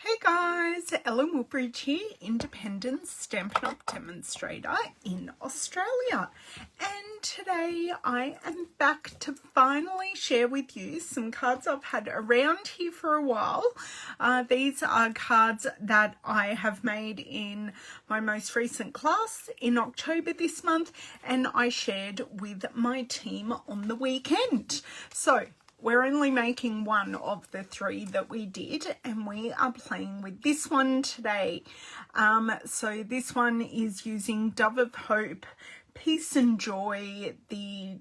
Hey guys, Ellen Woodbridge here, independent Stampin' Up! Demonstrator in Australia. And today I am back to finally share with you some cards I've had around here for a while. These are cards that I have made in my most recent class in October this month, and I shared with my team on the weekend. So we're only making one of the three that we did, and we are playing with this one today. So this one is using Dove of Hope, Peace and Joy, the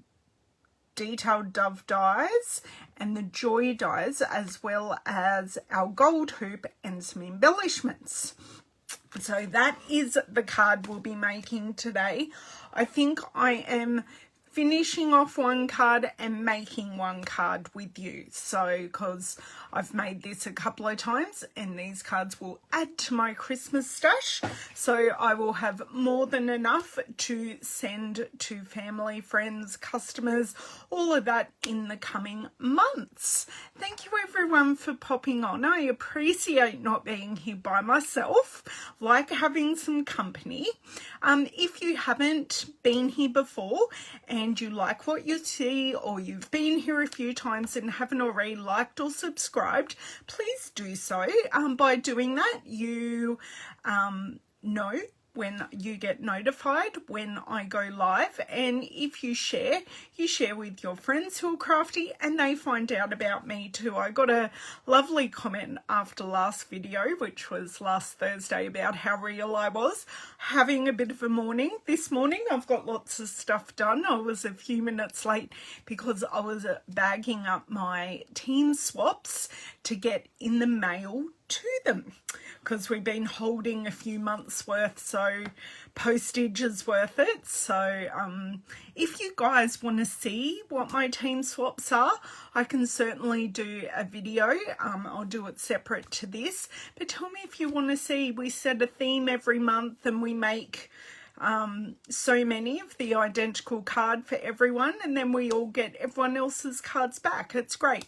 detailed Dove dies and the Joy dies, as well as our gold hoop and some embellishments. So that is the card we'll be making today. I think I am finishing off one card and making one card with you, so because I've made this a couple of times, and these cards will add to my Christmas stash, so I will have more than enough to send to family, friends, customers, all of that in the coming months. Thank you everyone for popping on. I appreciate not being here by myself, like having some company. If you haven't been here before and you like what you see, or you've been here a few times and haven't already liked or subscribed, please do so. By doing that, you know when you get notified when I go live, and if you share with your friends who are crafty and they find out about me too. I got a lovely comment after last video, which was last Thursday, about how real I was having a bit of a morning. This morning I've got lots of stuff done. I was a few minutes late because I was bagging up my team swaps to get in the mail to them, because we've been holding a few months worth, so postage is worth it. So if you guys want to see what my team swaps are, I can certainly do a video. I'll do it separate to this, but tell me if you want to see. We set a theme every month and we make so many of the identical card for everyone, and then we all get everyone else's cards back. It's great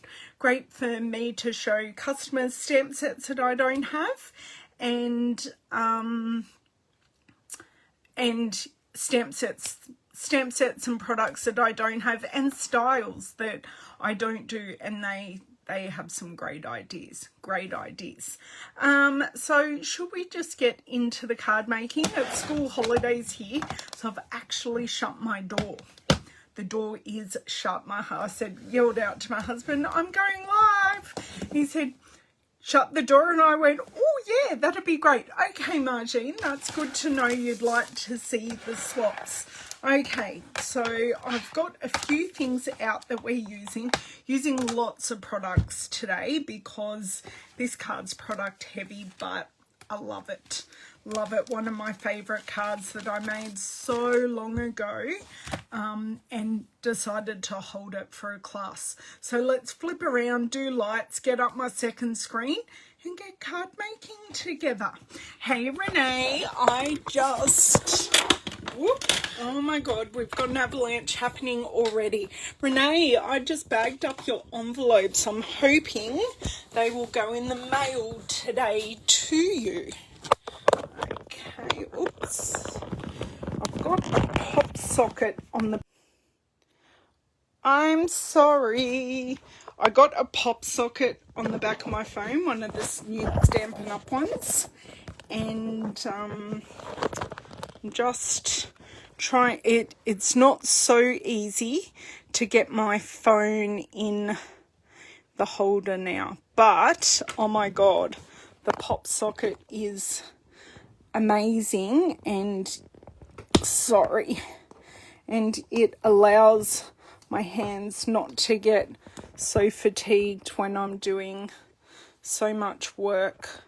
for me to show customers stamp sets that I don't have, and stamp sets and products that I don't have, and styles that I don't do, and they have some great ideas. So should we just get into the card making? It's school holidays here, so I've actually shut my door. The door is shut. Yelled out to my husband, I'm going live. He said, shut the door, and I went, oh yeah, that'd be great. Okay, Margine, that's good to know you'd like to see the swaps. Okay, so I've got a few things out that we're using lots of products today, because this card's product heavy, but I love it. One of my favorite cards that I made so long ago, and decided to hold it for a class. So let's flip around, do lights, get up my second screen and get card making together. Hey Renee, oh my god, we've got an avalanche happening already. Renee, I just bagged up your envelopes. I'm hoping they will go in the mail today to you. Okay, oops. I've got a pop socket on the... I'm sorry. I got a pop socket on the back of my phone, one of the new Stampin' Up! Ones. And just try it. It's not so easy to get my phone in the holder now, but oh my god, the pop socket is amazing, and it allows my hands not to get so fatigued when I'm doing so much work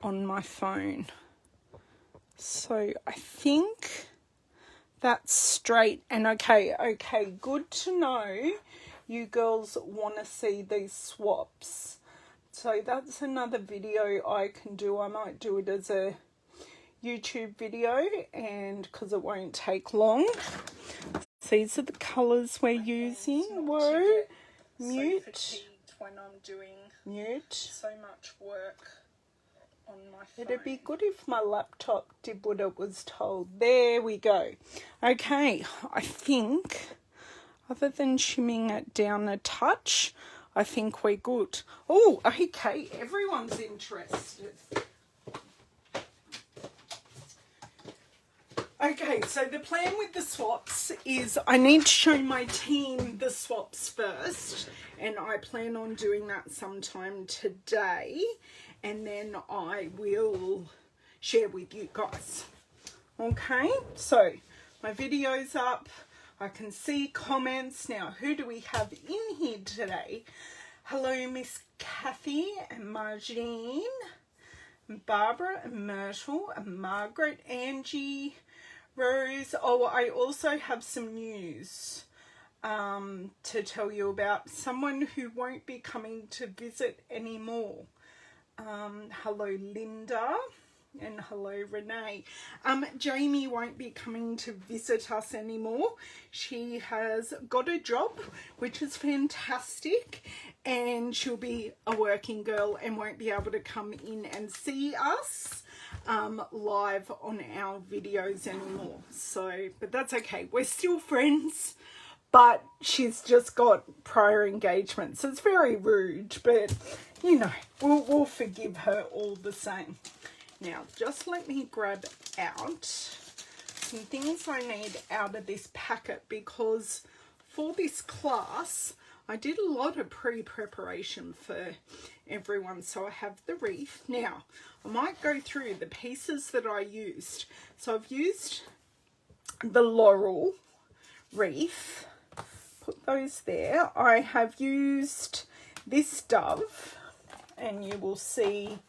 on my phone. So I think that's straight and okay, good to know you girls want to see these swaps. So that's another video I can do. I might do it as a YouTube video, and because it won't take long. These are the colours we're using. Whoa, mute. So when I'm doing mute. So much work on my phone. It'd be good if my laptop did what it was told. There we go. Okay, I think other than shimming it down a touch, I think we're good. Oh, okay, everyone's interested. Okay, so the plan with the swaps is I need to show my team the swaps first, and I plan on doing that sometime today, and then I will share with you guys. Okay, so my video's up. I can see comments. Now, who do we have in here today? Hello, Miss Kathy and Margene, and Barbara and Myrtle and Margaret, Angie, Rose. Oh, I also have some news to tell you about someone who won't be coming to visit anymore. Hello, Linda, and hello, Renee. Jamie won't be coming to visit us anymore. She has got a job, which is fantastic, and she'll be a working girl and won't be able to come in and see us live on our videos anymore. So, but that's okay. We're still friends, but she's just got prior engagements. It's very rude, but you know, we'll forgive her all the same. Now, just let me grab out some things I need out of this packet, because for this class, I did a lot of pre-preparation for everyone. So I have the wreath. Now, I might go through the pieces that I used. So I've used the laurel wreath. Put those there. I have used this dove, and you will see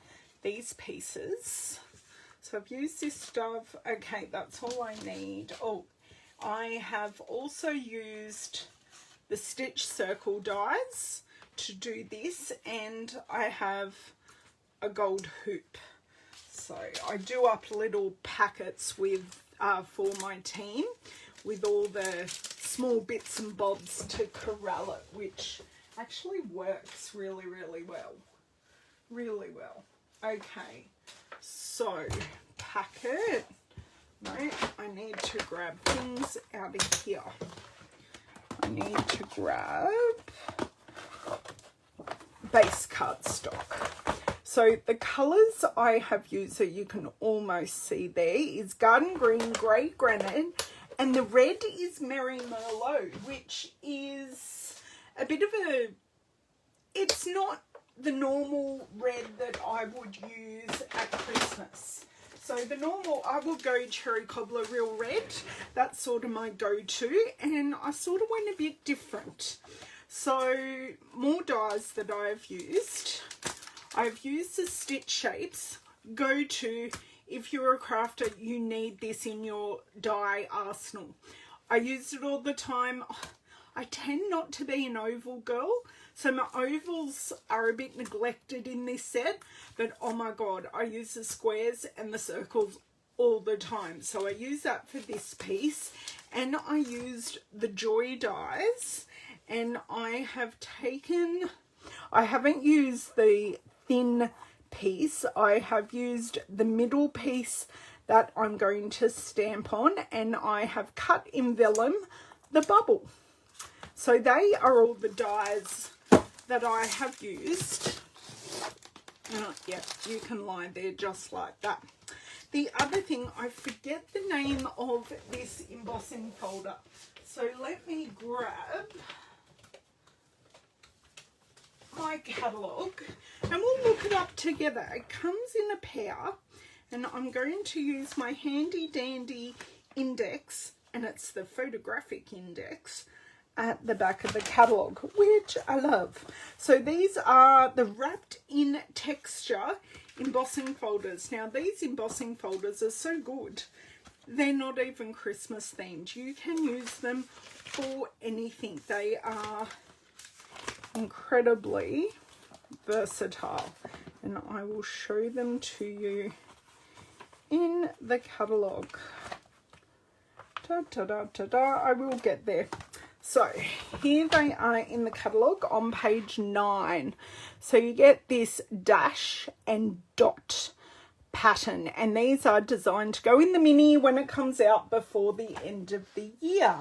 these pieces. So I've used this dove. Okay, that's all I need. Oh, I have also used the stitch circle dies to do this, and I have a gold hoop. So I do up little packets with for my team with all the small bits and bobs to corral it, which actually works really, really well. Really well. Okay, so packet. No, I need to grab things out of here. I need to grab base cardstock. So the colours I have used, that you can almost see there, is Garden Green, Grey Granite, and the red is Merry Merlot, which is a bit of a, it's not the normal red that I would use at Christmas. So the normal, I will go Cherry Cobbler Real Red. That's sort of my go-to, and I sort of went a bit different. So more dies that I've used. I've used the Stitch Shapes. Go to, if you're a crafter, you need this in your die arsenal. I use it all the time. I tend not to be an oval girl, so my ovals are a bit neglected in this set, but oh my god, I use the squares and the circles all the time. So I use that for this piece, and I used the Joy dies, and I have taken, I haven't used the thin piece, I have used the middle piece that I'm going to stamp on, and I have cut in vellum the bubble. So they are all the dies that I have used. Yeah, you can lie there just like that. The other thing, I forget the name of this embossing folder. So let me grab my catalogue and we'll look it up together. It comes in a pair, and I'm going to use my handy dandy index, and it's the photographic index at the back of the catalogue, which I love. So these are the wrapped in texture embossing folders. Now these embossing folders are so good, they're not even Christmas themed. You can use them for anything. They are incredibly versatile, and I will show them to you in the catalogue. I will get there. So here they are in the catalogue on page 9. So you get this dash and dot pattern, and these are designed to go in the mini when it comes out before the end of the year.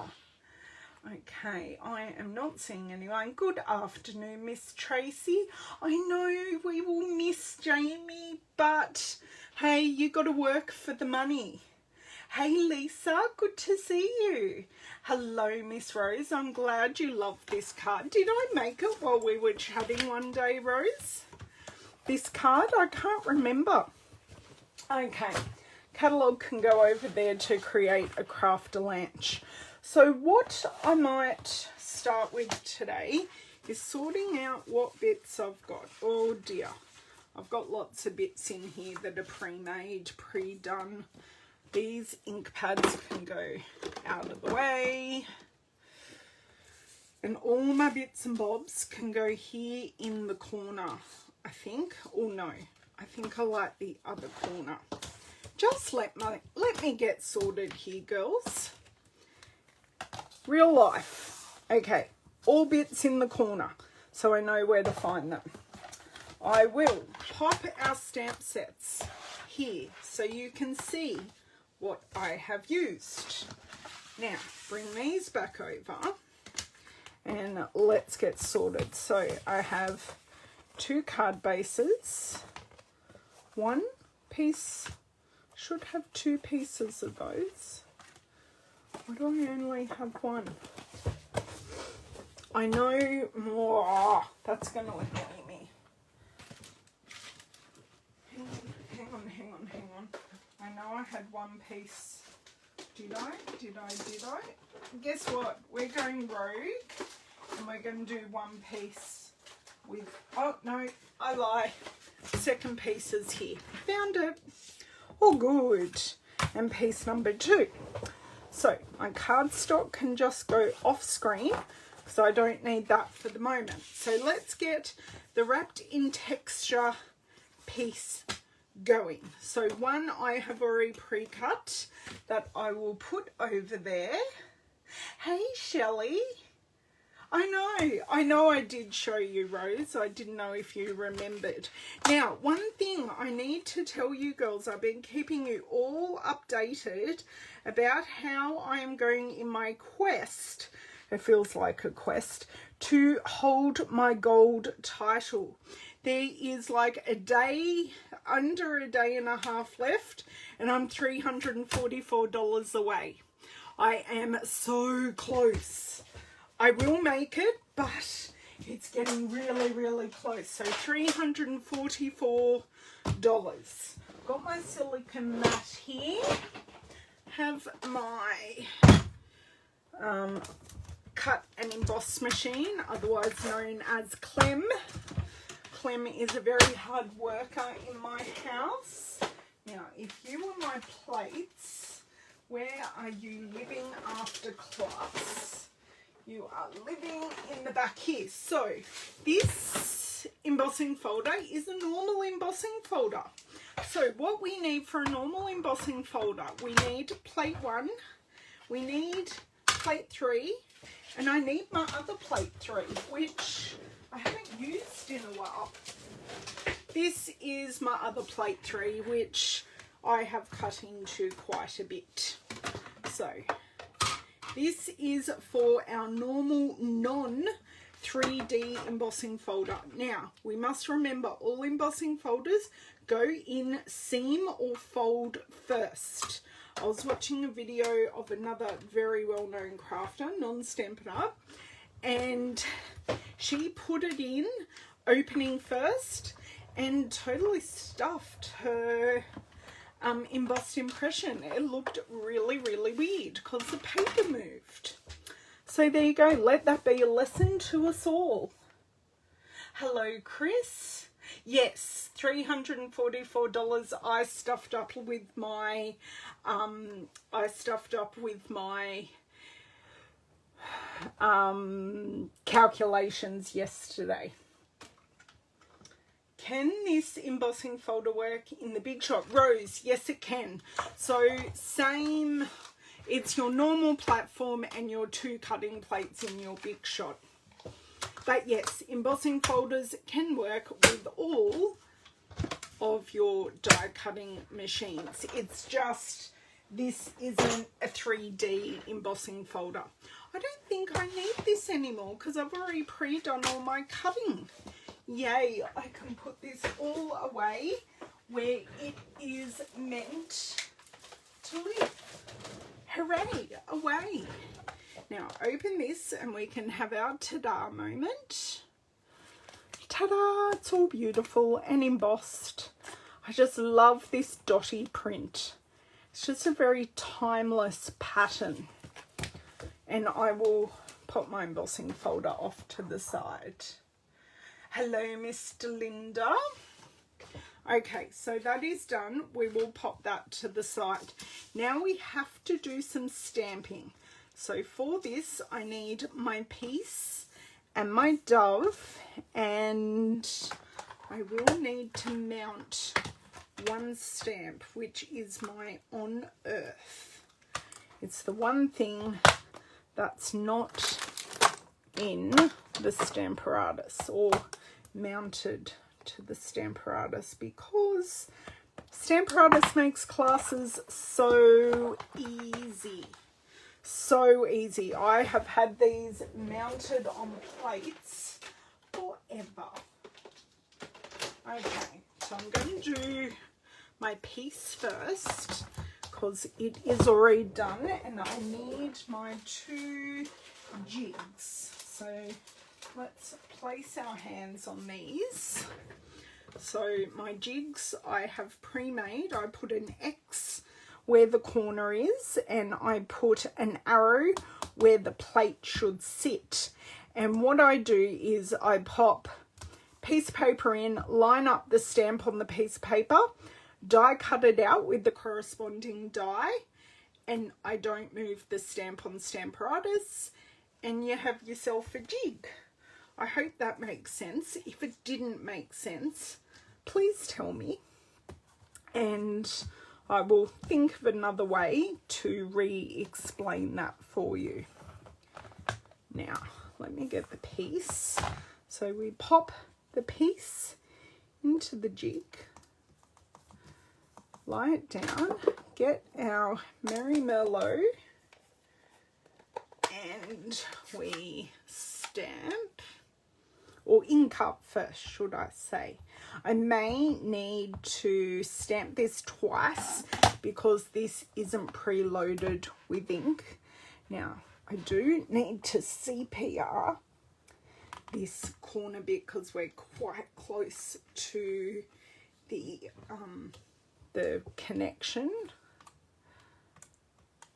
Okay, I am not seeing anyone. Good afternoon, Miss Tracy. I know we will miss Jamie, but hey, you got to work for the money. Hey, Lisa, good to see you. Hello, Miss Rose. I'm glad you love this card. Did I make it while we were chatting one day, Rose? This card? I can't remember. Okay, catalogue can go over there to create a craft-a-lanch. So what I might start with today is sorting out what bits I've got. Oh dear, I've got lots of bits in here that are pre-made, pre-done. These ink pads can go out of the way. And all my bits and bobs can go here in the corner, I think. Oh no, I think I like the other corner. Just let me get sorted here, girls. Real life. Okay, all bits in the corner, so I know where to find them. I will pop our stamp sets here so you can see what I have used. Now, bring these back over and let's get sorted. So I have 2 card bases. One piece, should have 2 pieces of those. Why do I only have 1? I know more. That's going to annoy me. Hang on. I know I had 1 piece. Did I? Guess what? We're going rogue and we're going to do 1 piece with, oh no, I lie. 2nd piece is here. Found it. All good. And piece number 2. So my cardstock can just go off screen because I don't need that for the moment. So let's get the wrapped in texture piece going. So one I have already pre-cut that I will put over there. Hey Shelley. I know I did show you, Rose. I didn't know if you remembered. Now, one thing I need to tell you girls, I've been keeping you all updated about how I am going in my quest, it feels like a quest, to hold my gold title. There is like a day, under a day and a half left, and I'm $344 away. I am so close. I will make it, but it's getting really, really close. So $344. Got my silicone mat here. Have my cut and emboss machine, otherwise known as Clem. Clem is a very hard worker in my house. Now, if you were my plates, where are you living after class? You are living in the back here. So this embossing folder is a normal embossing folder. So what we need for a normal embossing folder, we need plate 1, we need plate 3, and I need my other plate 3, which I haven't used in a while. This is my other plate 3, which I have cut into quite a bit. So this is for our normal non-3D embossing folder. Now, we must remember all embossing folders go in seam or fold first. I was watching a video of another very well-known crafter, Non-Stampin' Up, and she put it in opening first and totally stuffed her embossed impression. It looked really, really weird because the paper moved. So there you go. Let that be a lesson to us all. Hello, Chris. Yes, $344. I stuffed up with my calculations yesterday. Can this embossing folder work in the Big Shot? Rose, yes it can. So same, it's your normal platform and your 2 cutting plates in your Big Shot. But yes, embossing folders can work with all of your die cutting machines. It's just, this isn't a 3D embossing folder. I don't think I need this anymore because I've already pre-done all my cutting. Yay, I can put this all away where it is meant to live. Hooray, away. Now open this and we can have our ta-da moment. Ta-da, it's all beautiful and embossed. I just love this dotty print. It's just a very timeless pattern. And I will put my embossing folder off to the side. Hello, Mr. Linda. Okay, so that is done. We will pop that to the side. Now we have to do some stamping. So for this, I need my piece and my dove, and I will need to mount one stamp, which is my On Earth. It's the one thing that's not in the Stamparatus or mounted to the Stamparatus, because Stamparatus makes classes so easy. So easy. I have had these mounted on plates forever. Okay, so I'm going to do my piece first because it is already done, and I need my 2 jigs. So let's place our hands on these. So my jigs I have pre-made. I put an X where the corner is, and I put an arrow where the plate should sit. And what I do is I pop piece of paper in, line up the stamp on the piece of paper, die cut it out with the corresponding die, and I don't move the stamp on Stamparatus, and you have yourself a jig. I hope that makes sense. If it didn't make sense, please tell me, and I will think of another way to re-explain that for you. Now, let me get the piece. So we pop the piece into the jig, lie it down, get our Merry Merlot, and we stamp, or ink up first, should I say. I may need to stamp this twice because this isn't preloaded with ink. Now, I do need to CPR this corner bit because we're quite close to the connection,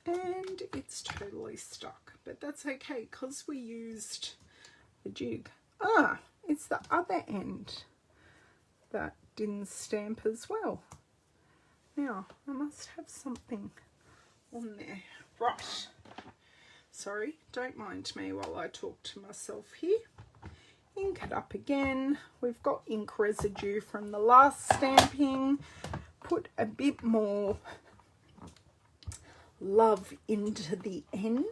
and it's totally stuck, but that's okay because we used the jig. It's the other end that didn't stamp as well. Now I must have something on there. Right, sorry, don't mind me while I talk to myself here. Ink it up again. We've got ink residue from the last stamping. Put a bit more love into the end.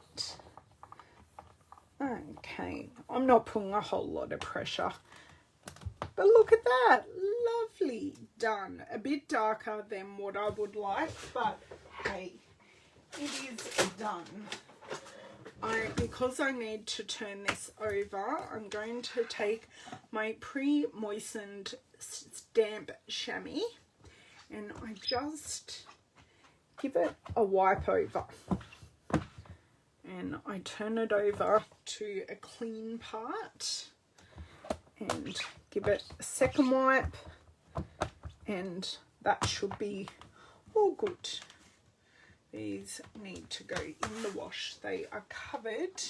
Okay, I'm not putting a whole lot of pressure, but look at that, lovely, done. A bit darker than what I would like, but hey, it is done. Because I need to turn this over, I'm going to take my pre-moistened stamp chamois and I just give it a wipe over. And I turn it over to a clean part and give it a second wipe, and that should be all good. These need to go in the wash. They are covered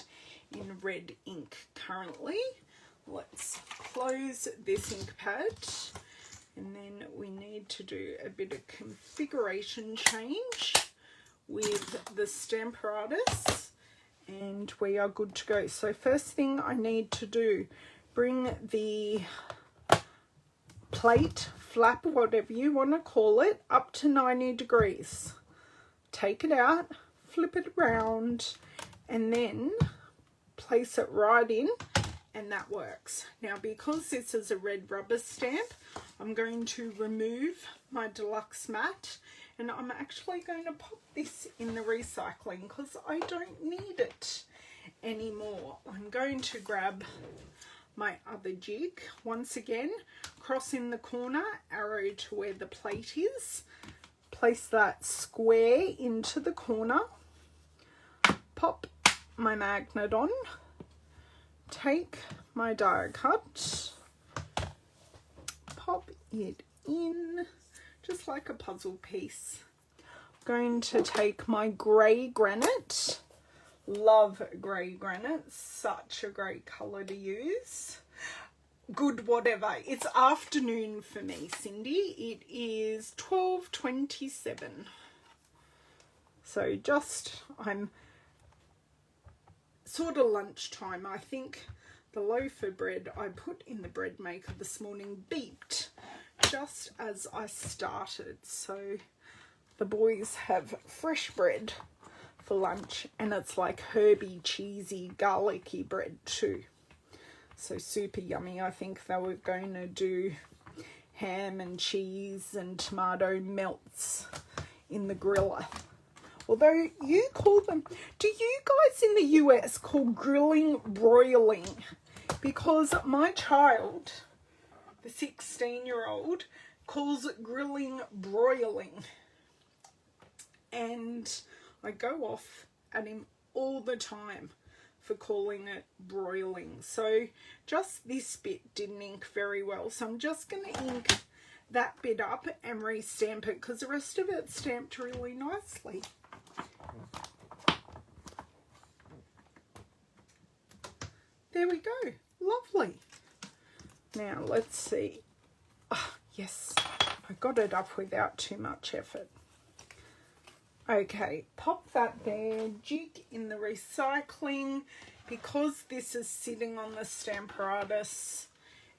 in red ink currently. Let's close this ink pad, and then we need to do a bit of configuration change with the Stamparatus, and we are good to go. So first thing I need to do, bring the plate, flap, whatever you want to call it, up to 90 degrees. Take it out, flip it around, and then place it right in, and that works. Now, because this is a red rubber stamp, I'm going to remove my deluxe mat, and I'm actually going to pop this in the recycling because I don't need it anymore. I'm going to grab my other jig, once again, cross in the corner, arrow to where the plate is, place that square into the corner, pop my magnet on, take my die cut, pop it in just like a puzzle piece. I'm going to take my grey granite. Love grey granite, such a great colour to use. Good whatever. It's afternoon for me, Cindy. It is 12:27. So I'm sort of lunchtime. I think the loaf of bread I put in the bread maker this morning beeped just as I started. So the boys have fresh bread for lunch, and it's like herby, cheesy, garlicky bread too. So super yummy. I think they were going to do ham and cheese and tomato melts in the griller. Although you call them, do you guys in the US call grilling broiling? Because my child, the 16-year-old, calls it grilling broiling. And I go off at him all the time for calling it broiling. So just this bit didn't ink very well. So I'm just going to ink that bit up and re-stamp it because the rest of it stamped really nicely. There we go. Lovely. Now let's see. Oh, yes, I got it up without too much effort. Okay, pop that there, jig in the recycling. Because this is sitting on the Stamparatus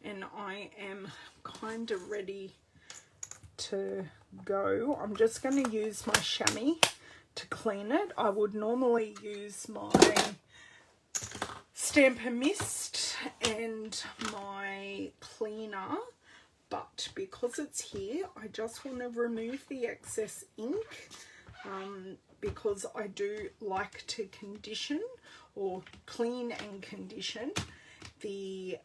and I am kind of ready to go, I'm just going to use my chamois to clean it. I would normally use my Stampin' Mist and my cleaner, but because it's here, I just want to remove the excess ink. Because I do like to condition or clean and condition the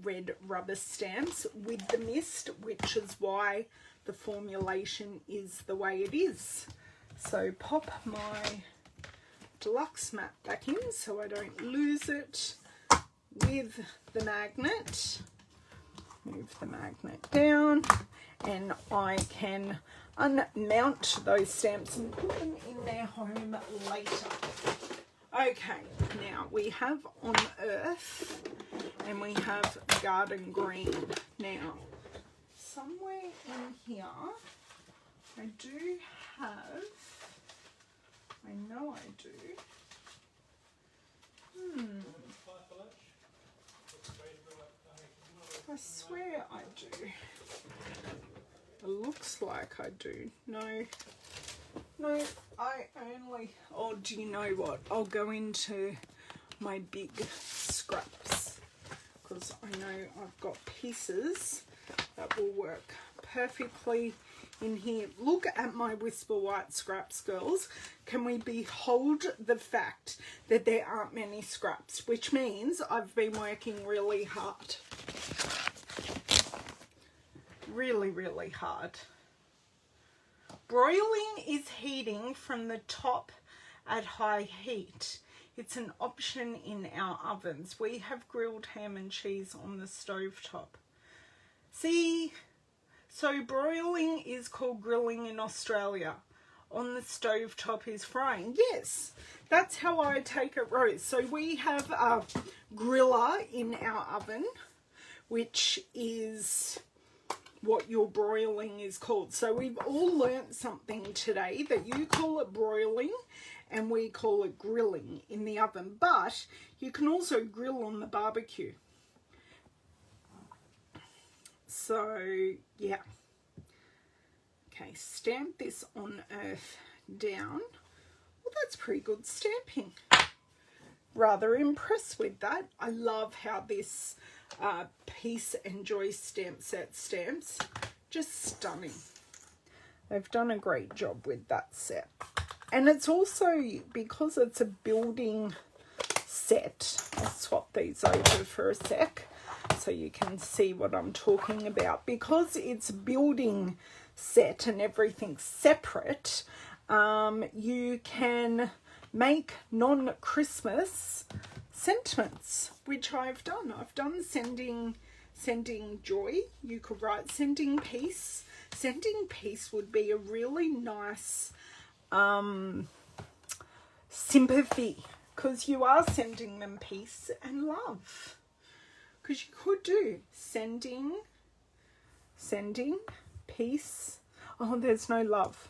red rubber stamps with the mist, which is why the formulation is the way it is. So pop my deluxe mat back in so I don't lose it with the magnet. Move the magnet down and I can unmount those stamps and put them in their home later. Okay, now we have On Earth and we have Garden Green. Now, somewhere in here, I do have, I know I do, I swear I do. It looks like I do. No, I only, oh, do you know what? I'll go into my big scraps because I know I've got pieces that will work perfectly in here. Look at my Whisper White scraps, girls. Can we behold the fact that there aren't many scraps, which means I've been working really hard. Really, really hard. Broiling is heating from the top at high heat. It's an option in our ovens. We have grilled ham and cheese on the stovetop. See, so broiling is called grilling in Australia. On the stovetop is frying. Yes, that's how I take it, Rose. So we have a griller in our oven, which is what your broiling is called. So we've all learnt something today, that you call it broiling and we call it grilling in the oven, but you can also grill on the barbecue. So yeah, okay, stamp this On Earth down. Well, that's pretty good stamping. Rather impressed with that. I love how this Peace and Joy stamp set stamps. Just stunning. They've done a great job with that set. And it's also, because it's a building set, I'll swap these over for a sec so you can see what I'm talking about. Because it's a building set and everything's separate, you can make non-Christmas sentiments, which I've done. I've done sending joy. You could write sending peace. Sending peace would be a really nice sympathy, because you are sending them peace and love. Because you could do sending peace. Oh, there's no love.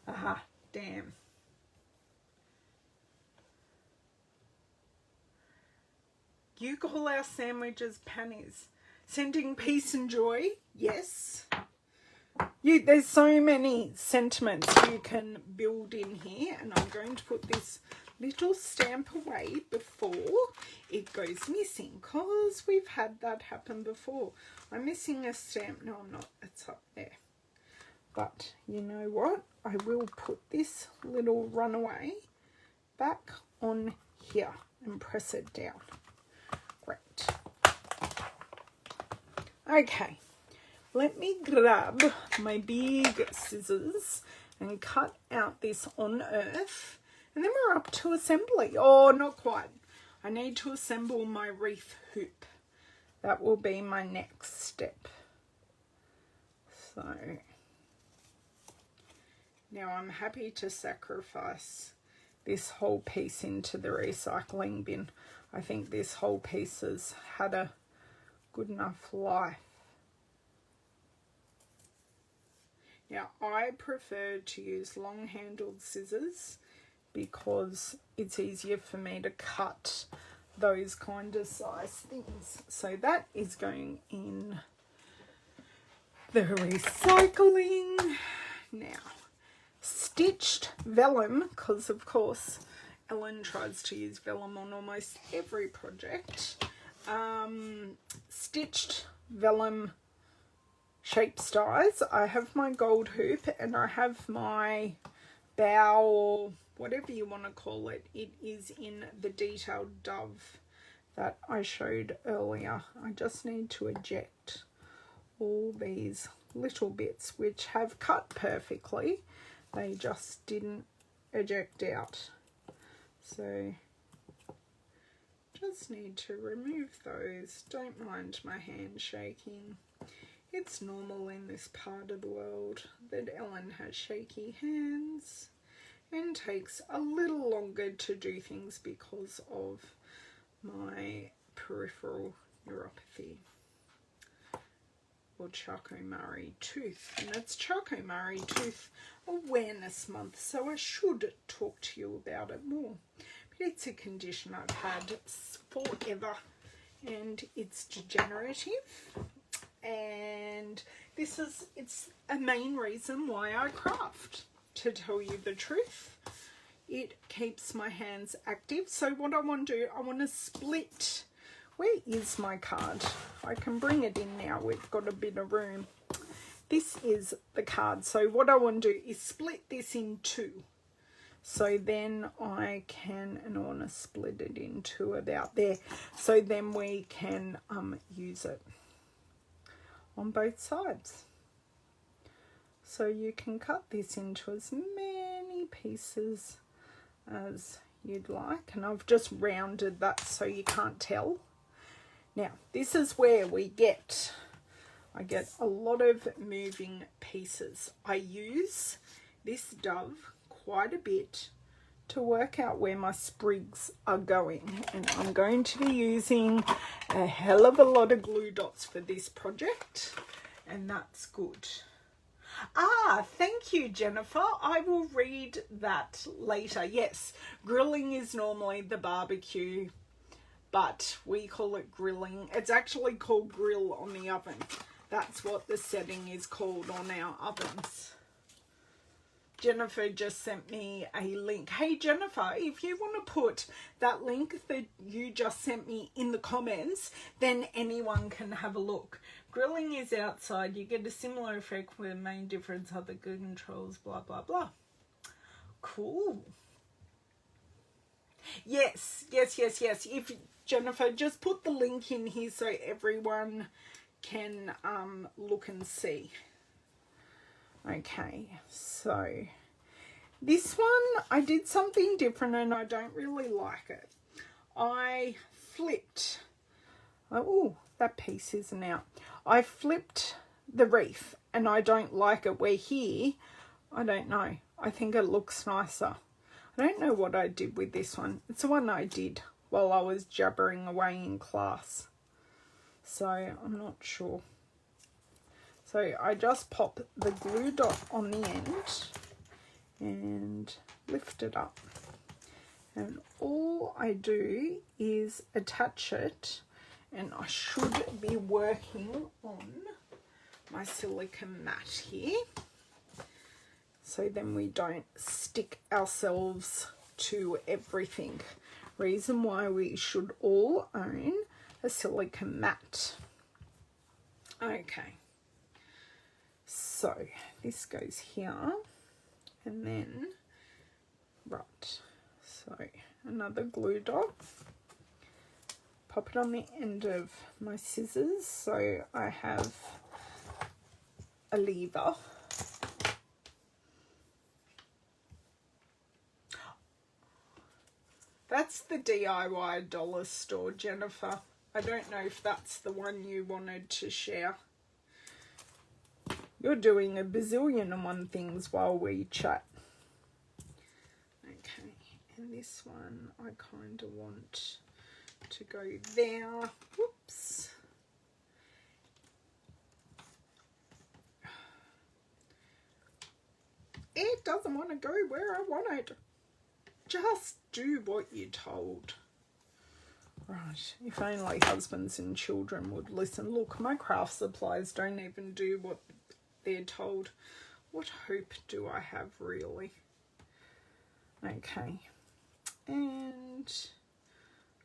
Aha, damn. You call our sandwiches pannies. Sending peace and joy, yes. There's so many sentiments you can build in here, and I'm going to put this little stamp away before it goes missing, because we've had that happen before. I'm missing a stamp. No, I'm not. It's up there. But you know what? I will put this little runaway back on here and press it down. Great. Okay. Let me grab my big scissors and cut out this on earth, and then we're up to assembly. Oh, not quite. I need to assemble my wreath hoop. That will be my next step. So now I'm happy to sacrifice this whole piece into the recycling bin. I think this whole piece has had a good enough life. Now, I prefer to use long-handled scissors because it's easier for me to cut those kind of size things. So that is going in the recycling. Now, stitched vellum, because of course Ellen tries to use vellum on almost every project. Stitched vellum shape stars. I have my gold hoop and I have my bow, or whatever you want to call it. It is in the detailed dove that I showed earlier. I just need to eject all these little bits which have cut perfectly. They just didn't eject out. So just need to remove those. Don't mind my hand shaking. It's normal in this part of the world that Ellen has shaky hands and takes a little longer to do things because of my peripheral neuropathy, or Charcot-Marie tooth. And it's Charcot-Marie Tooth Awareness Month, so I should talk to you about it more. But it's a condition I've had forever and it's degenerative. And it's a main reason why I craft, to tell you the truth. It keeps my hands active. So what I want to do, I want to split. Where is my card? I can bring it in now. We've got a bit of room. This is the card. So what I want to do is split this in two. So then I can, and I want to split it in two about there. So then we can use it on both sides. So you can cut this into as many pieces as you'd like, and I've just rounded that so you can't tell. Now this is where I get a lot of moving pieces. I use this dove quite a bit to work out where my sprigs are going, and I'm going to be using a hell of a lot of glue dots for this project, and that's good. Thank you, Jennifer. I will read that later. Yes, grilling is normally the barbecue, but we call it grilling. It's actually called grill on the oven. That's what the setting is called on our ovens. Jennifer just sent me a link. Hey Jennifer, if you want to put that link that you just sent me in the comments, then anyone can have a look. Grilling is outside. You get a similar effect where main difference other controls, blah, blah, blah. Cool. Yes. If Jennifer, just put the link in here so everyone can look and see. Okay, so this one I did something different and I don't really like it. I flipped, oh, that piece isn't out. I flipped the wreath and I don't like it. Where here, I don't know. I think it looks nicer. I don't know what I did with this one. It's the one I did while I was jabbering away in class. So I'm not sure. So I just pop the glue dot on the end and lift it up. And all I do is attach it, and I should be working on my silicone mat here. So then we don't stick ourselves to everything. Reason why we should all own a silicone mat. Okay. So this goes here, and then, right, so another glue dot, pop it on the end of my scissors so I have a lever. That's the DIY dollar store, Jennifer. I don't know if that's the one you wanted to share. You're doing a bazillion and one things while we chat. Okay, and this one I kind of want to go there. Whoops. It doesn't want to go where I want it. Just do what you're told. Right, if only husbands and children would listen. Look, my craft supplies don't even do what they're told. What hope do I have, really? Okay, and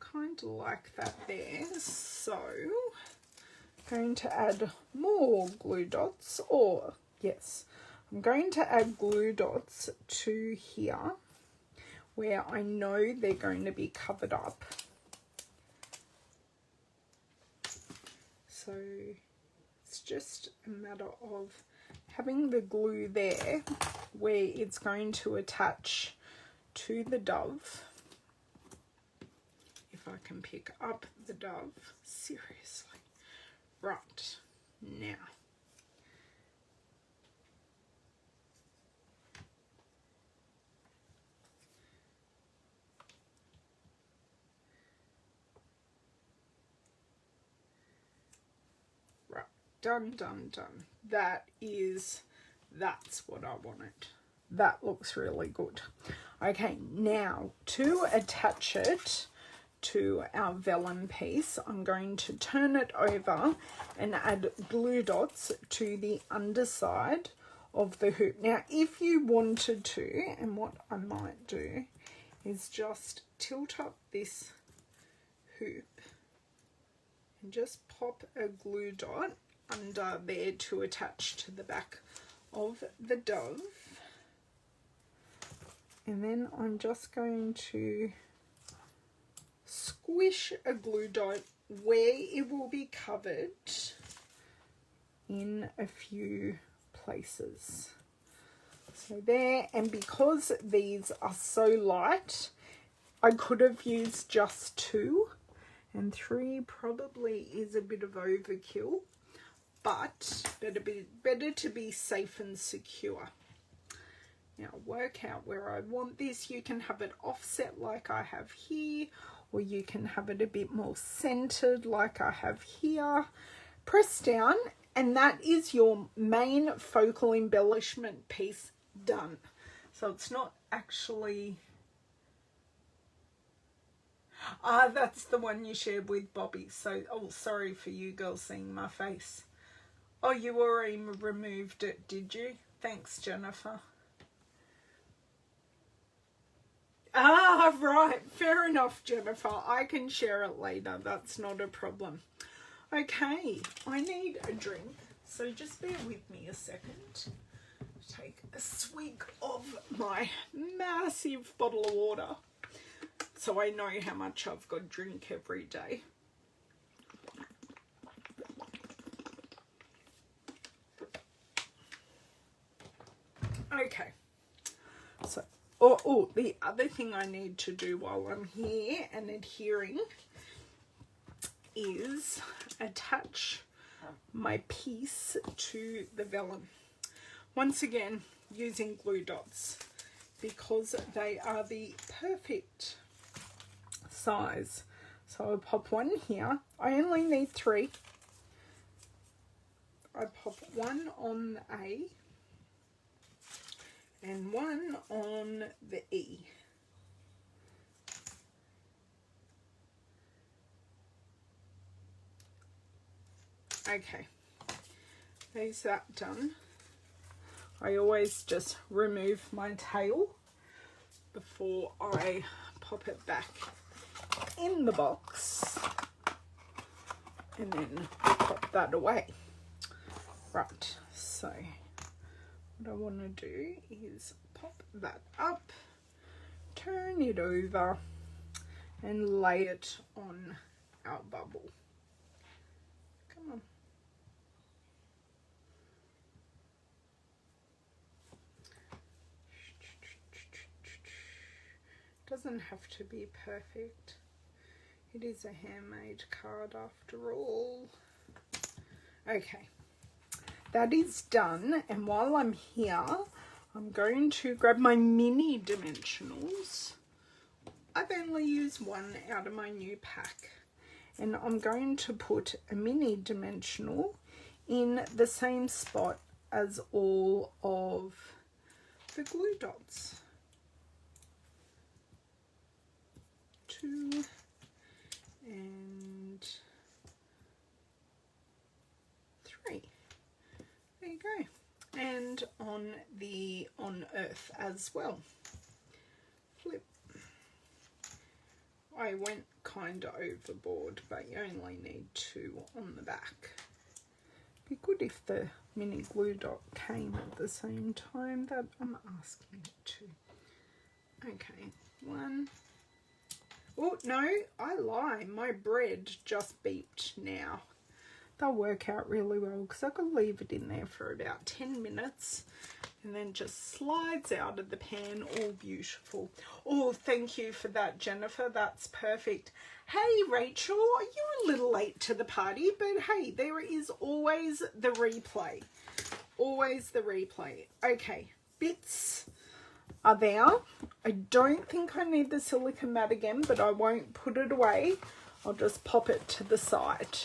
kind of like that there. So I'm going to add more glue dots, or yes, I'm going to add glue dots to here where I know they're going to be covered up. So it's just a matter of having the glue there where it's going to attach to the dove. If I can pick up the dove, seriously. Right, now. Done, done, done. That's what I wanted. That looks really good. Okay, now to attach it to our vellum piece, I'm going to turn it over and add glue dots to the underside of the hoop. Now, if you wanted to, and what I might do is just tilt up this hoop and just pop a glue dot under there to attach to the back of the dove, and then I'm just going to squish a glue dot where it will be covered in a few places. So there, and because these are so light, I could have used just 2, and 3 probably is a bit of overkill. But better to be safe and secure. Now work out where I want this. You can have it offset like I have here, or you can have it a bit more centered like I have here. Press down, and that is your main focal embellishment piece done. So it's not actually... that's the one you shared with Bobby. So, oh, sorry for you girls seeing my face. Oh, you already removed it, did you? Thanks, Jennifer. Ah, right. Fair enough, Jennifer. I can share it later. That's not a problem. Okay, I need a drink, so just bear with me a second. Take a swig of my massive bottle of water so I know how much I've got to drink every day. Okay, so the other thing I need to do while I'm here and adhering is attach my piece to the vellum. Once again, using glue dots because they are the perfect size. So I'll pop one here. I only need 3. I pop one on A and one on the E. Okay, there's that done. I always just remove my tail before I pop it back in the box and then pop that away. Right, so what I want to do is pop that up, turn it over and lay it on our bubble. Come on. Doesn't have to be perfect. It is a handmade card after all. Okay, that is done, and while I'm here, I'm going to grab my mini dimensionals. I've only used one out of my new pack, and I'm going to put a mini dimensional in the same spot as all of the glue dots. 2 and 3. There you go. And on the on earth as well. Flip. I went kind of overboard, but you only need 2 on the back. Be good if the mini glue dot came at the same time that I'm asking it to. Okay, 1. Oh, no, I lie. My bread just beeped now. They'll work out really well because I could leave it in there for about 10 minutes and then just slides out of the pan all beautiful. Oh, thank you for that, Jennifer. That's perfect. Hey, Rachel, you're a little late to the party, but hey, there is always the replay. Always the replay. Okay, bits are there. I don't think I need the silicone mat again, but I won't put it away. I'll just pop it to the side.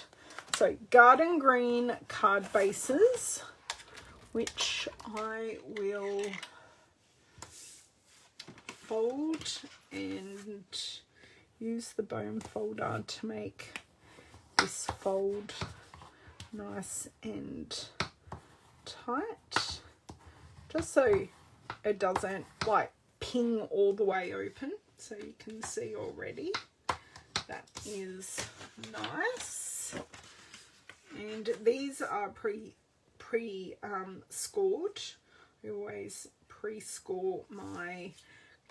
So garden green card bases, which I will fold and use the bone folder to make this fold nice and tight, just so it doesn't like ping all the way open. So you can see already that is nice. And these are pre-scored. I always pre-score my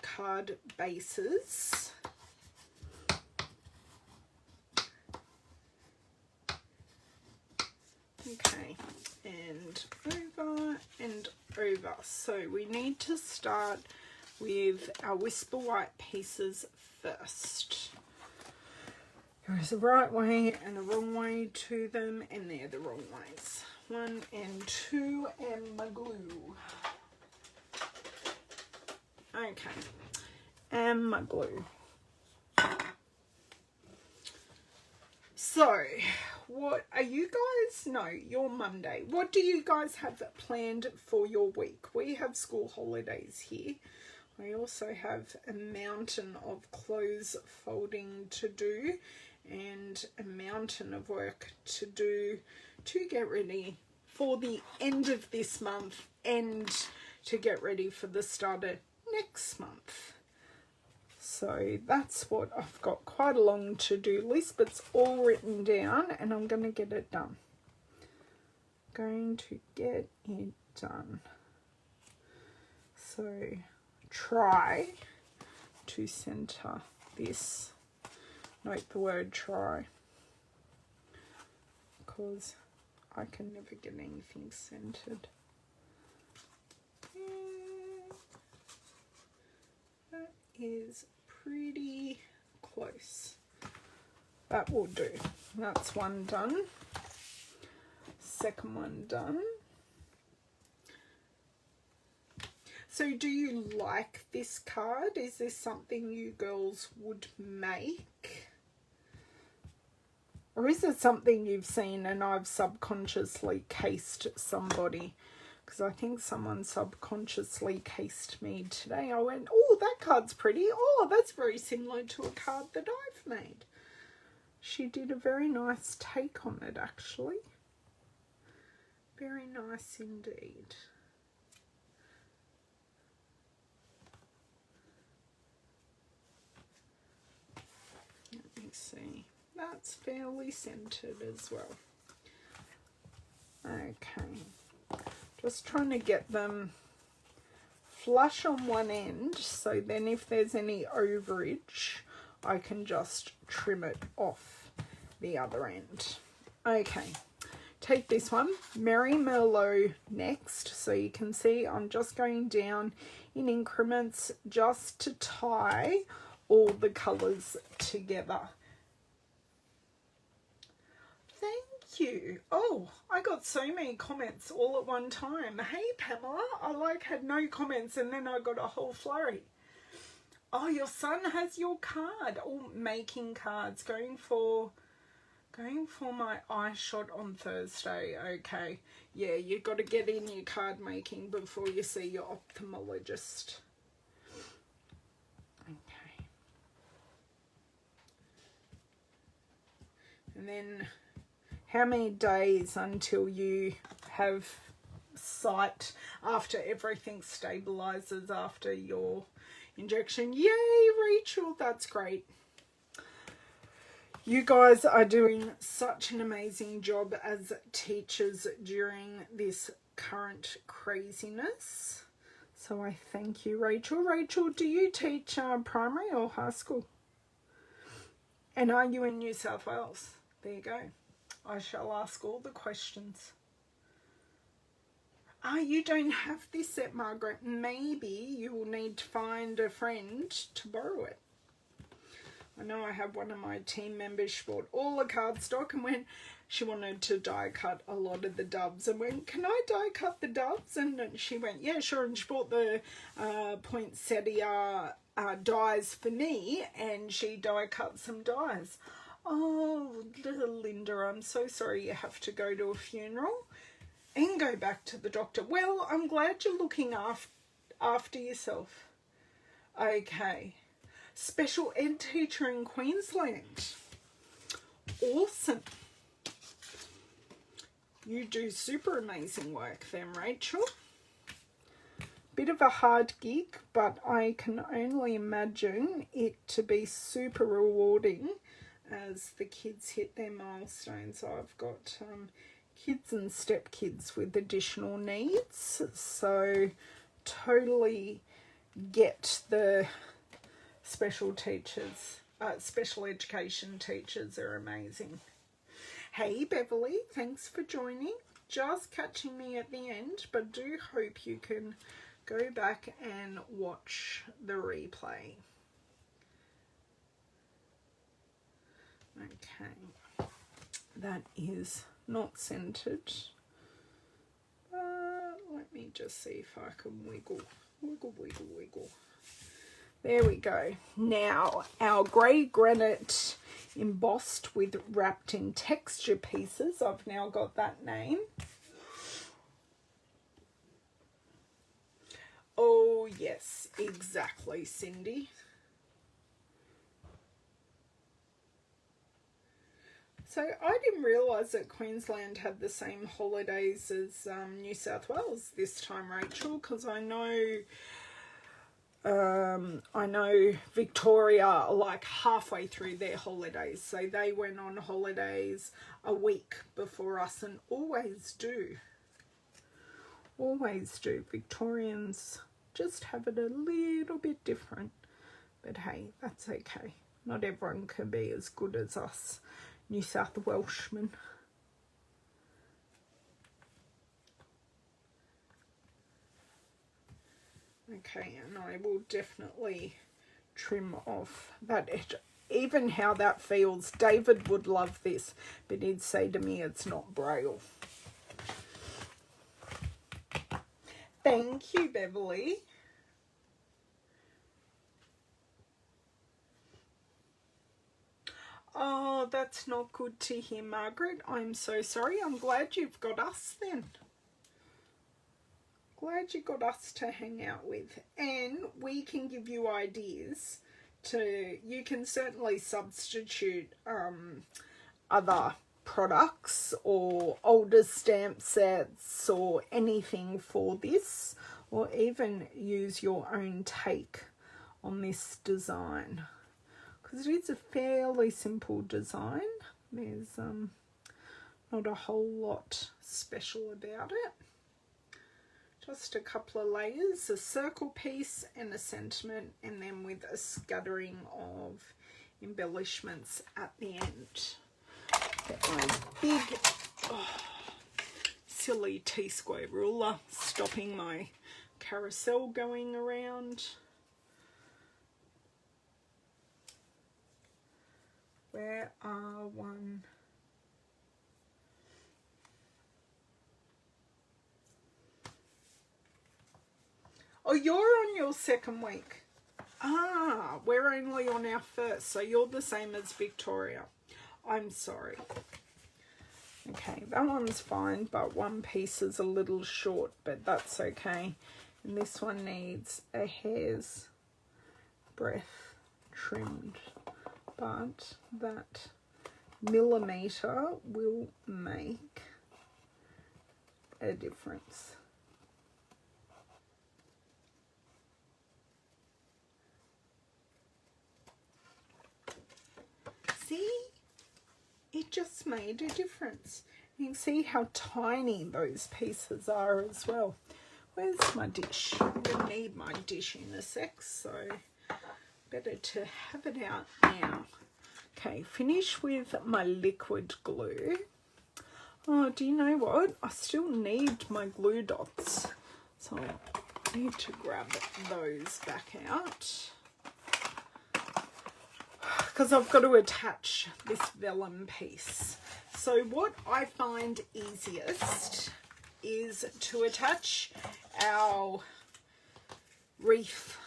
card bases. Okay, and over and over. So we need to start with our Whisper White pieces first. There is a right way and a wrong way to them, and they're the wrong ways. 1 and 2 and my glue. Okay, and my glue. So, what are you guys? No, you're Monday. What do you guys have planned for your week? We have school holidays here. I also have a mountain of clothes folding to do and a mountain of work to do to get ready for the end of this month and to get ready for the start of next month. So that's what I've got, quite a long to-do list, but it's all written down and I'm going to get it done. Going to get it done. So try to center this. Note the word try, because I can never get anything centered. That is pretty close. That will do. That's one done. Second one done. So do you like this card? Is this something you girls would make? Or is it something you've seen and I've subconsciously cased somebody? Because I think someone subconsciously cased me today. I went, oh, that card's pretty. Oh, that's very similar to a card that I've made. She did a very nice take on it, actually. Very nice indeed. Let me see. That's fairly centered as well. Okay. Just trying to get them flush on one end, so then if there's any overage, I can just trim it off the other end. Okay, take this one, Merry Merlot next. So you can see I'm just going down in increments just to tie all the colours together. Thank you. Oh, I got so many comments all at one time. Hey Pamela, I had no comments and then I got a whole flurry. Oh, your son has your card. Oh, making cards. Going for my eye shot on Thursday. Okay. Yeah, you've got to get in your card making before you see your ophthalmologist. Okay. And then how many days until you have sight after everything stabilizes after your injection? Yay, Rachel, that's great. You guys are doing such an amazing job as teachers during this current craziness. So I thank you, Rachel. Rachel, do you teach primary or high school? And are you in New South Wales? There you go. I shall ask all the questions. You don't have this set, Margaret. Maybe you will need to find a friend to borrow it. I know I have one of my team members. She bought all the cardstock and she wanted to die cut a lot of the doves and went, can I die cut the doves? And she went, yeah, sure. And she bought the poinsettia dies for me, and she die cut some dies. Oh, little Linda, I'm so sorry you have to go to a funeral and go back to the doctor. Well, I'm glad you're looking after yourself. Okay. Special ed teacher in Queensland. Awesome. You do super amazing work then, Rachel. Bit of a hard gig, but I can only imagine it to be super rewarding as the kids hit their milestones. I've got kids and stepkids with additional needs, so totally get the special teachers, special education teachers are amazing. Hey Beverly, thanks for joining. Just catching me at the end, but do hope you can go back and watch the replay. Okay, that is not centered. Let me just see if I can wiggle. There we go. Now, our grey granite embossed with wrapped in texture pieces. I've now got that name. Oh, yes, exactly, Cindy. So I didn't realise that Queensland had the same holidays as New South Wales this time, Rachel, because I know I know Victoria are like halfway through their holidays, so they went on holidays a week before us, and always do. Always do. Victorians just have it a little bit different. But hey, that's okay. Not everyone can be as good as us New South Welshmen. Okay, and I will definitely trim off that edge. Even how that feels, David would love this, but he'd say to me it's not Braille. Thank you, Beverly. Oh, that's not good to hear, Margaret. I'm so sorry. I'm glad you've got us then. Glad you got us to hang out with. And we can give you ideas to, you can certainly substitute other products or older stamp sets or anything for this, or even use your own take on this design, because it is a fairly simple design. There's not a whole lot special about it. Just a couple of layers, a circle piece and a sentiment, and then with a scattering of embellishments at the end. Get my big silly T-square ruler, stopping my carousel going around. Where are one? Oh, you're on your second week. Ah, we're only on our first, so you're the same as Victoria. I'm sorry. Okay, that one's fine, but one piece is a little short, but that's okay. And this one needs a hair's breadth trimmed, but that millimetre will make a difference. See? It just made a difference. You can see how tiny those pieces are as well. Where's my dish? I'm going to need my dish in a sec, so better to have it out now. Okay, finish with my liquid glue. Oh, do you know what? I still need my glue dots, so I need to grab those back out, because I've got to attach this vellum piece. So what I find easiest is to attach our wreath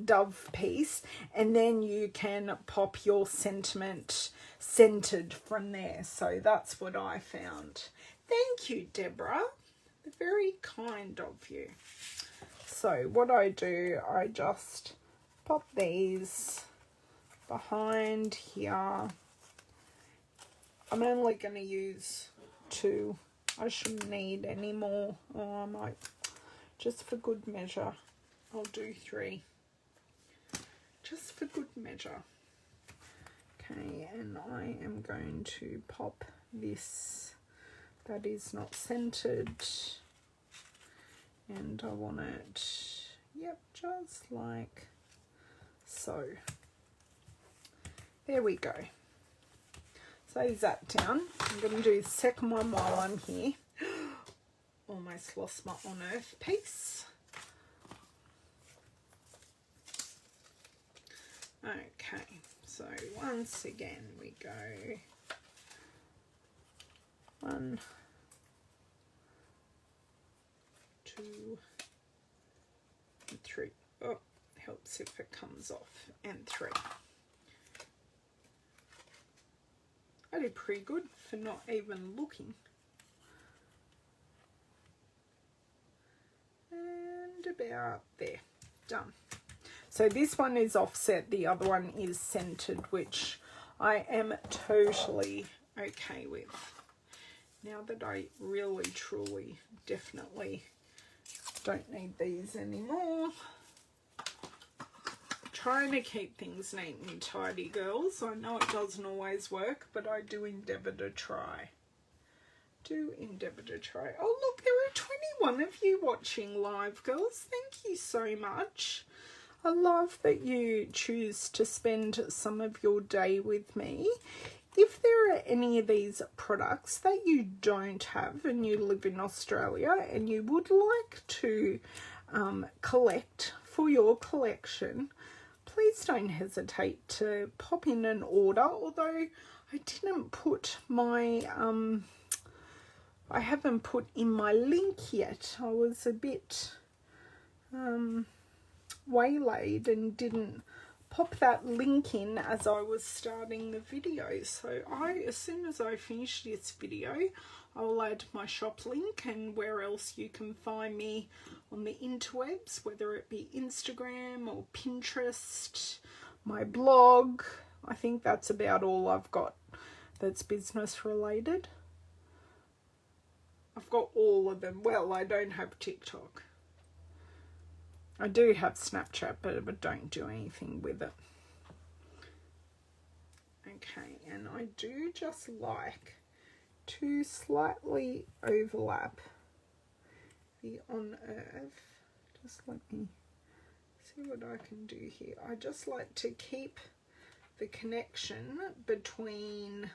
dove piece, and then you can pop your sentiment centered from there. So that's what I found. Thank you, Deborah. Very kind of you. So what I do, I just pop these behind here. I'm only going to use 2. I shouldn't need any more. Oh, I might, just for good measure, I'll do 3. Just for good measure. Okay, and I am going to pop this that is not centered, and I want it, yep, just like so. There we go. So is that down. I'm going to do the second one while I'm here. Almost lost my on earth piece. Okay, so once again we go 1, 2, and 3. Oh, helps if it comes off. And 3. I did pretty good for not even looking. And about there. Done. So this one is offset, the other one is centered, which I am totally okay with. Now that I really, truly, definitely don't need these anymore. Trying to keep things neat and tidy, girls. I know it doesn't always work, but I do endeavour to try. Oh, look, there are 21 of you watching live, girls. Thank you so much. I love that you choose to spend some of your day with me. If there are any of these products that you don't have and you live in Australia and you would like to collect for your collection, please don't hesitate to pop in an order. Although I didn't put my, I haven't put in my link yet. I was a bit waylaid and didn't pop that link in as I was starting the video. So as soon as I finish this video, I will add my shop link and where else you can find me on the interwebs, whether it be Instagram or Pinterest, my blog. I think that's about all I've got that's business related. I've got all of them. Well, I don't have TikTok. I do have Snapchat, but I don't do anything with it. Okay, and I do just like to slightly overlap the On Earth. Just let me see what I can do here. I just like to keep the connection between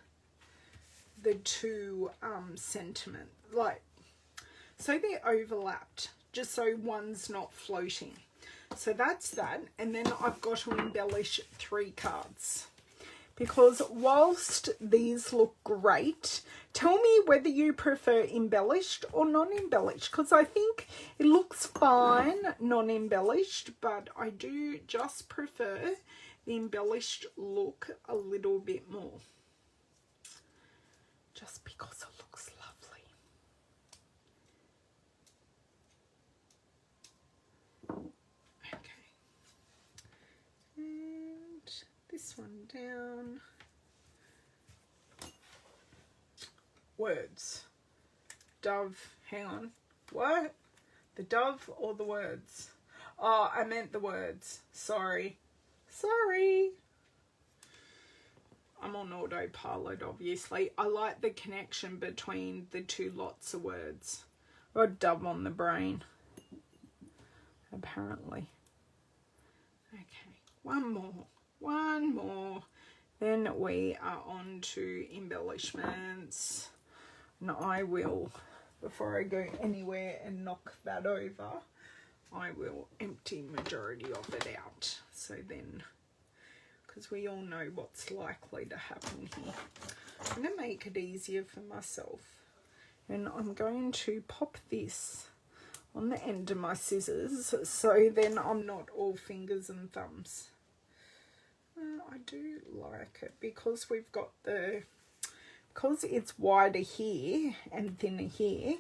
the two sentiments, like, so they're overlapped, just so one's not floating. So that's that. And then I've got to embellish 3 cards. Because whilst these look great, tell me whether you prefer embellished or non-embellished. Because I think it looks fine non-embellished, but I do just prefer the embellished look a little bit more. Just because it looks lovely. Okay. And this one down. Words. Dove. Hang on. What? The dove or the words? Oh, I meant the words. Sorry. I'm on autopilot, obviously. I like the connection between the two lots of words. I've got dove on the brain, apparently. Okay, one more. Then we are on to embellishments. And I will, before I go anywhere and knock that over, I will empty majority of it out. So then, because we all know what's likely to happen here, I'm going to make it easier for myself. And I'm going to pop this on the end of my scissors, so then I'm not all fingers and thumbs. I do like it because we've got because it's wider here and thinner here,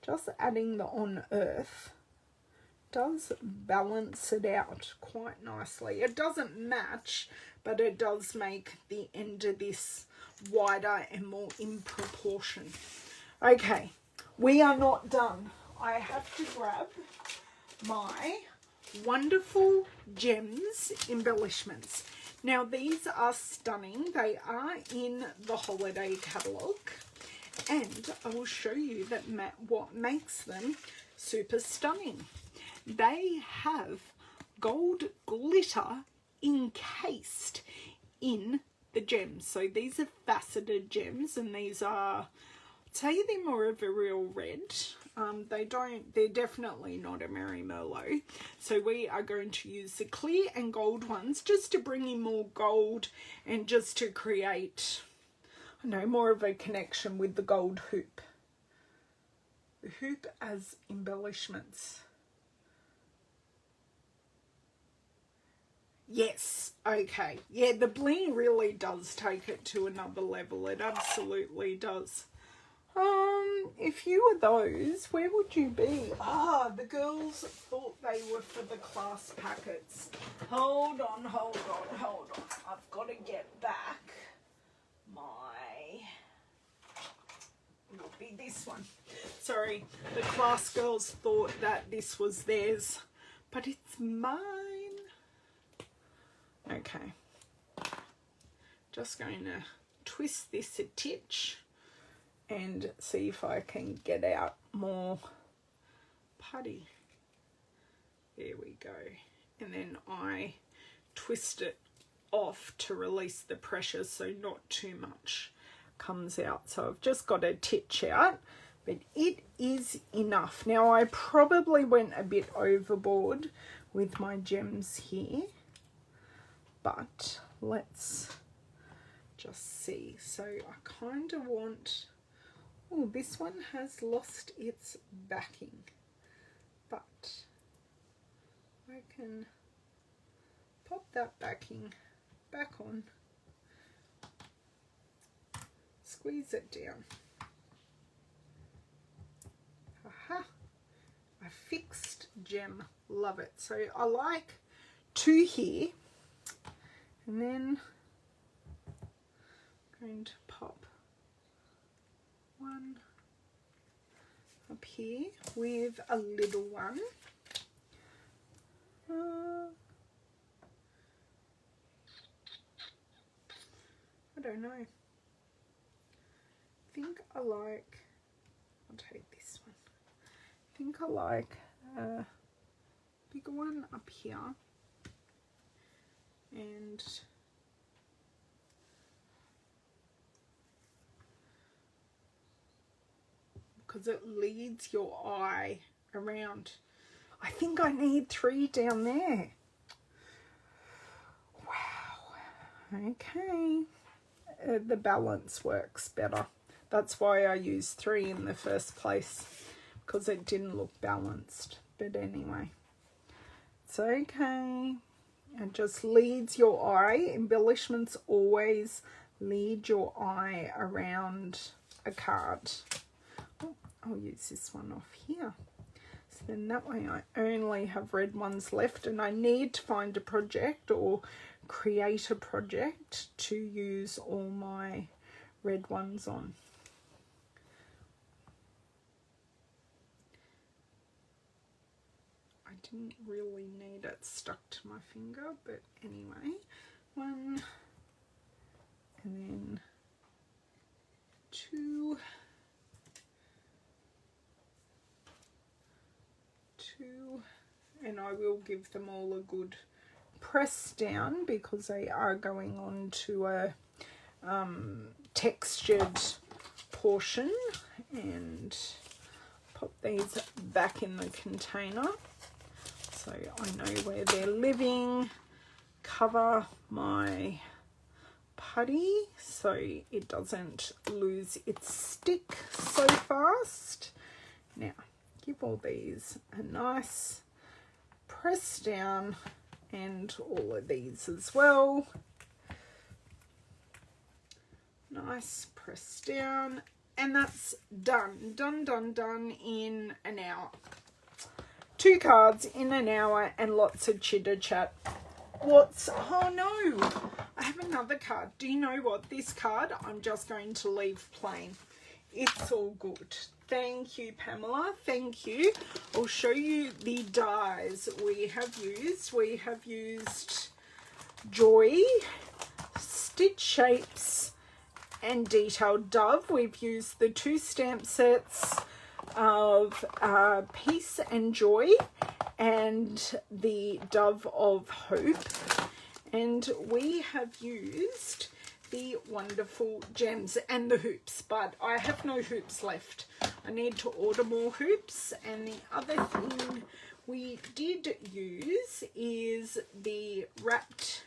just adding the On Earth does balance it out quite nicely. It doesn't match, but it does make the end of this wider and more in proportion. Okay, we are not done. I have to grab my Wonderful Gems embellishments. Now, these are stunning. They are in the holiday catalogue, and I will show you that what makes them super stunning. They have gold glitter encased in the gems. So these are faceted gems, and these are, I'd say they're more of a real red. They're definitely not a Merry Merlot. So we are going to use the clear and gold ones just to bring in more gold and just to create, I don't know, more of a connection with the gold hoop. The hoop as embellishments. Yes, okay. Yeah, the bling really does take it to another level. It absolutely does. If you were those, where would you be? Ah, the girls thought they were for the class packets. Hold on. I've got to get back my not be this one. Sorry, the class girls thought that this was theirs, but it's mine. Okay, just going to twist this a titch and see if I can get out more putty. There we go. And then I twist it off to release the pressure so not too much comes out. So I've just got a titch out, but it is enough. Now I probably went a bit overboard with my gems here, but let's just see. So I kind of want, oh, this one has lost its backing, but I can pop that backing back on, squeeze it down. Aha, a fixed gem, love it. So I like 2 here, and then I'm going to pop 1 up here with a little one. I don't know. I think I like, I'll take this one. I think I like a bigger one up here, and because it leads your eye around. I think I need 3 down there. Wow. Okay. The balance works better. That's why I used 3 in the first place, because it didn't look balanced. But anyway, it's okay. It just leads your eye. Embellishments always lead your eye around a card. Oh, I'll use this one off here. So then that way I only have red ones left, and I need to find a project or create a project to use all my red ones on. I didn't really need it stuck to my finger, but anyway, 1 and then 2, 2, and I will give them all a good press down because they are going on to a textured portion, and pop these back in the container so I know where they're living. Cover my putty so it doesn't lose its stick so fast. Now give all these a nice press down, and all of these as well. Nice press down, and that's done. Done in an hour. 2 cards in an hour and lots of chitter chat. Oh no, I have another card. Do you know what? This card I'm just going to leave plain. It's all good. Thank you, Pamela. Thank you. I'll show you the dies we have used. We have used Joy, Stitch Shapes, and Detailed Dove. We've used the 2 stamp sets of Peace and Joy and the Dove of Hope. And we have used the wonderful gems and the hoops, but I have no hoops left. I need to order more hoops. And the other thing we did use is the wrapped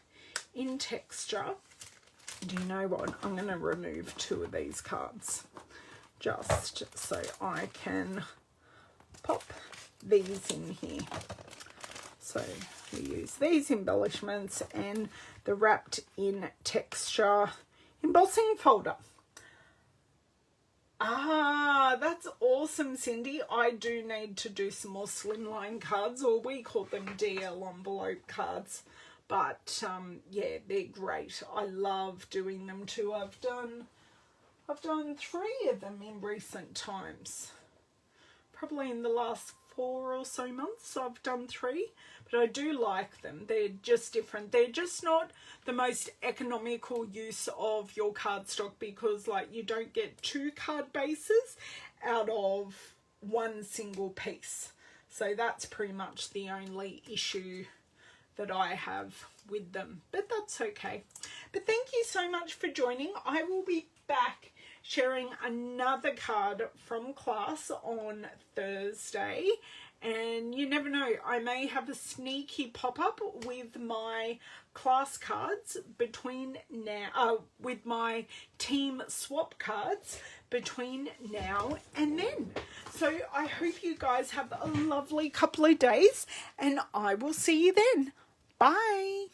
in texture. Do you know what? I'm going to remove 2 of these cards just so I can pop these in here. So we use these embellishments and the wrapped in texture embossing folder. Ah, that's awesome, Cindy. I do need to do some more slimline cards, or we call them DL envelope cards. But yeah, they're great. I love doing them too. I've done I've done 3 of them in recent times. Probably in the last 4 or so months I've done 3, but I do like them. They're just different. They're just not the most economical use of your cardstock, because like you don't get 2 card bases out of 1 single piece. So that's pretty much the only issue that I have with them, but that's okay. But thank you so much for joining. I will be back sharing another card from class on Thursday, and you never know, I may have a sneaky pop-up with my class cards between now, with my team swap cards between now and then. So I hope you guys have a lovely couple of days, and I will see you then. Bye.